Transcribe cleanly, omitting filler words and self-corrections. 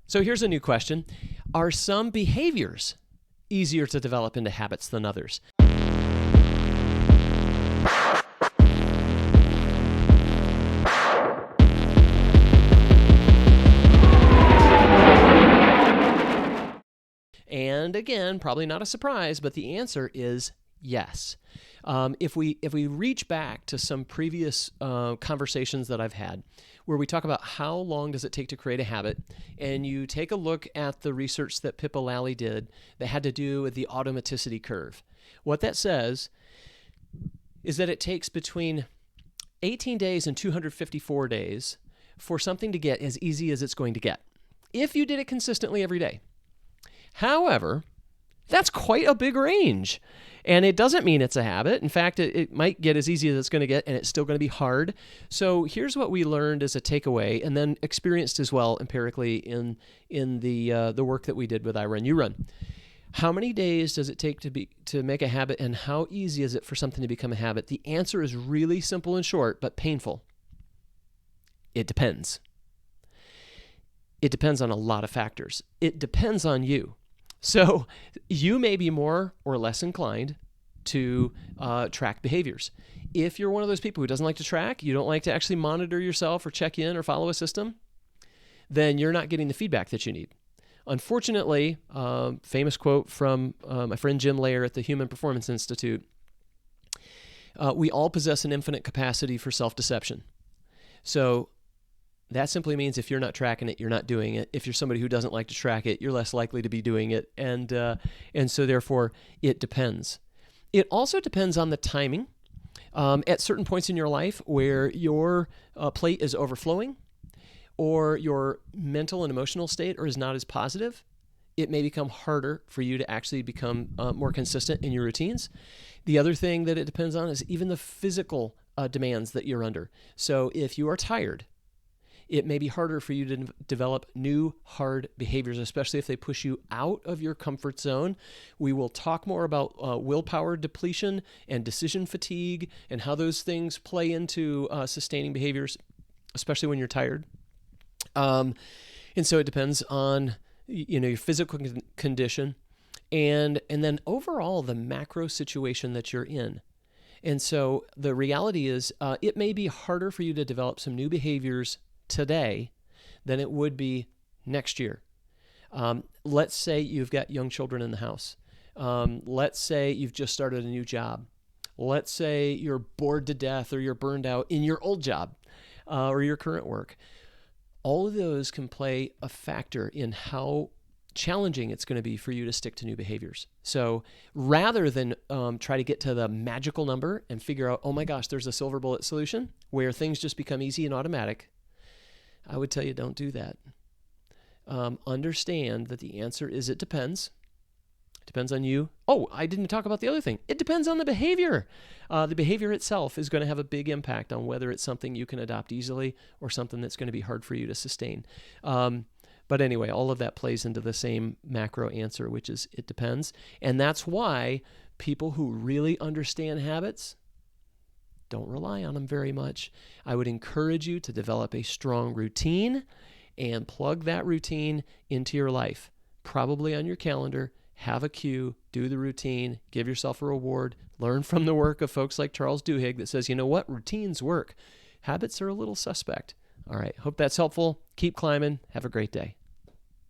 So here's a new question. Are some behaviors easier to develop into habits than others? And again, probably not a surprise, but the answer is yes. If we reach back to some previous conversations that I've had, where we talk about how long does it take to create a habit, and you take a look at the research that Pippa Lally did that had to do with the automaticity curve, what that says is that it takes between 18 days and 254 days for something to get as easy as it's going to get, if you did it consistently every day. However, that's quite a big range. And it doesn't mean it's a habit. In fact, it might get as easy as it's going to get, and it's still going to be hard. So here's what we learned as a takeaway, and then experienced as well empirically in the work that we did with I Run, You Run. How many days does it take to make a habit, and how easy is it for something to become a habit? The answer is really simple and short, but painful. It depends. It depends on a lot of factors. It depends on you. So you may be more or less inclined to track behaviors. If you're one of those people who doesn't like to track, you don't like to actually monitor yourself or check in or follow a system, then you're not getting the feedback that you need. Unfortunately, famous quote from my friend Jim Lair at the Human Performance Institute, we all possess an infinite capacity for self-deception. So that simply means if you're not tracking it, you're not doing it. If you're somebody who doesn't like to track it, you're less likely to be doing it. And so therefore, it depends. It also depends on the timing. At certain points in your life where your plate is overflowing or your mental and emotional state is not as positive, it may become harder for you to actually become more consistent in your routines. The other thing that it depends on is even the physical demands that you're under. So if you are tired, it may be harder for you to develop new hard behaviors, especially if they push you out of your comfort zone. We will talk more about willpower depletion and decision fatigue and how those things play into sustaining behaviors, especially when you're tired. And so it depends on your physical condition and then overall the macro situation that you're in. And so the reality is it may be harder for you to develop some new behaviors today than it would be next year. Let's say you've got young children in the house. Let's say you've just started a new job. Let's say you're bored to death or you're burned out in your old job or your current work. All of those can play a factor in how challenging it's going to be for you to stick to new behaviors. So rather than try to get to the magical number and figure out, oh my gosh, there's a silver bullet solution where things just become easy and automatic, I would tell you don't do that. Understand that the answer is it depends. It depends on you. Oh, I didn't talk about the other thing. It depends on the behavior. The behavior itself is going to have a big impact on whether it's something you can adopt easily or something that's going to be hard for you to sustain. But anyway, all of that plays into the same macro answer, which is it depends. And that's why people who really understand habits don't rely on them very much. I would encourage you to develop a strong routine and plug that routine into your life. Probably on your calendar, have a cue, do the routine, give yourself a reward, learn from the work of folks like Charles Duhigg that says, you know what, routines work. Habits are a little suspect. All right, hope that's helpful. Keep climbing. Have a great day.